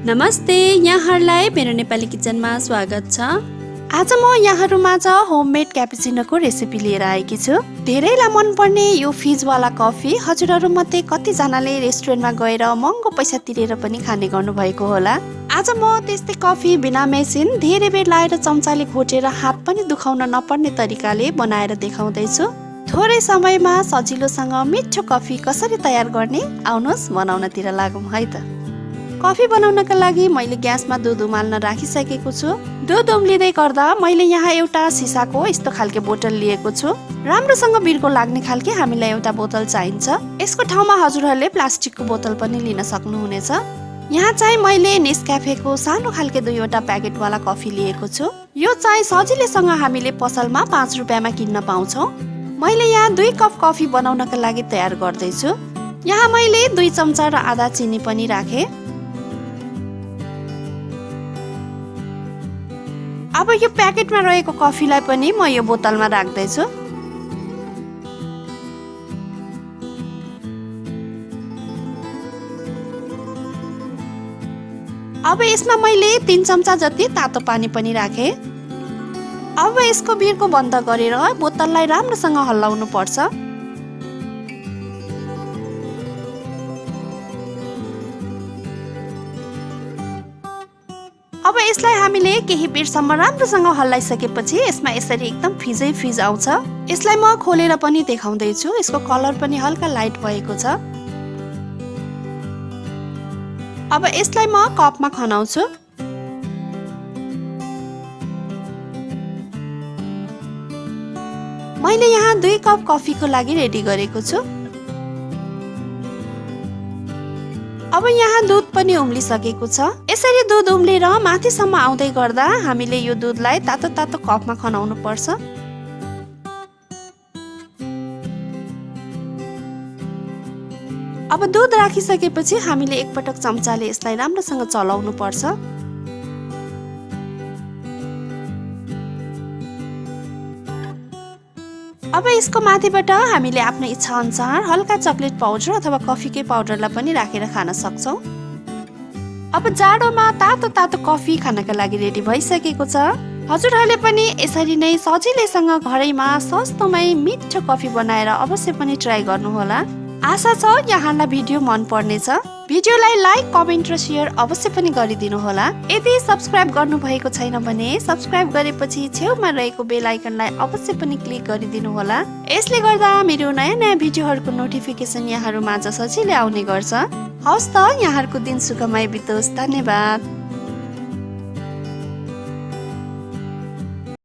नमस्ते, यहाँहरूलाई मेरो नेपाली किचनमा स्वागत छ। आज म यहाँहरूमाझ होममेड क्यापुचिनोको रेसिपी लिएर आएकी छु। धेरैलाई मनपर्ने यो फिजवाला कफी हजुरहरूमध्ये कतिजनाले रेस्टुरेन्टमा गएर महँगो पैसा तिरेर पनि खाने गर्नुभएको होला। आज म त्यस्तै कफी बिना मेसिन धेरै बेर लाएर चम्चाले घोटेर हात पनि दुखाउन नपर्ने तरिकाले बनाएर देखाउँदैछु। थोरै समयमा सजिलोसँग मिठो कफी कसरी तयार गर्ने, आउनुहोस् बनाउनतिर लागौँ है त। कफी बनाउनका लागि मैले ग्यासमा दुध उमाल्न राखिसकेको छु। दुध उम्लिँदै गर्दा मैले यहाँ एउटा सिसाको यस्तो खालके बोतल लिएको छु। राम्रोसँग बिर्को लाग्ने खालके हामीलाई एउटा बोतल चाहिन्छ। यसको ठाउँमा हजुरहरूले प्लास्टिकको बोतल पनि लिन सक्नुहुनेछ। यहाँ चाहिँ मैले नेस्क्याफेको सानो खालके 2वटा प्याकेटवाला कफी लिएको छु। यो चाहिँ सजिलैसँग हामीले पसलमा 5 रुपियाँमा किन्न पाउँछौँ। मैले यहाँ 2 कप कफी बनाउनका लागि तयार गर्दैछु। यहाँ मैले 2 चम्चा र आधा चिनी पनि राखेँ। अब यो प्याकेटमा रहेको कफीलाई पनि म यो बोतलमा राख्दैछु। अब यसमा मैले 3 चम्चा जति तातो पानी पनि राखेँ। अब यसको बिर्को बन्द गरेर बोतललाई राम्रोसँग हल्लाउनु पर्छ। अब यसलाई हामीले केही बेरसम्म राम्रोसँग हल्लाइसकेपछि यसमा यसरी एकदम फिजै फिज आउँछ। यसलाई म खोलेर पनि देखाउँदैछु। यसको कलर पनि हल्का लाइट भएको छ। अब यसलाई म कपमा खनाउँछु। मैले यहाँ 2 कप कफीको लागि रेडी गरेको छु। अब यहाँ दुध पनि उम्लिसकेको छ। यसरी दुध उम्लेर माथिसम्म आउँदै गर्दा हामीले यो दुधलाई तातो तातो कपमा खनाउनु पर्छ। अब दुध राखिसकेपछि हामीले एकपटक चम्चाले यसलाई राम्रोसँग चलाउनु पर्छ। अब यसको माथिबाट हामीले आफ्नो इच्छा अनुसार हल्का चकलेट पाउडर अथवा कफीकै पाउडरलाई पनि राखेर खान सक्छौँ। अब जाडोमा तातो तातो कफी खानका लागि रेडी भइसकेको छ। हजुरहरूले पनि यसरी नै सजिलैसँग घरैमा सस्तोमै मिठो कफी बनाएर अवश्य पनि ट्राई गर्नुहोला। आशा छ यहाँलाई भिडियो मन पर्नेछ। भिडियोलाई लाइक, कमेन्ट र शेयर अवश्य पनि गरिदिनु होला। यदि सब्स्क्राइब गर्नु भएको छैन भने सब्स्क्राइब गरेपछि छेउमा रहेको बेल आइकनलाई अवश्य पनि क्लिक गरिदिनु होला। यसले गर्दा मेरो नयाँ भिडियोहरूको नोटिफिकेसन यहाँहरू माझ सजिलै आउने गर्छ। हवस् त, यहाँहरूको दिन सुखमय बितोस्। धन्यवाद।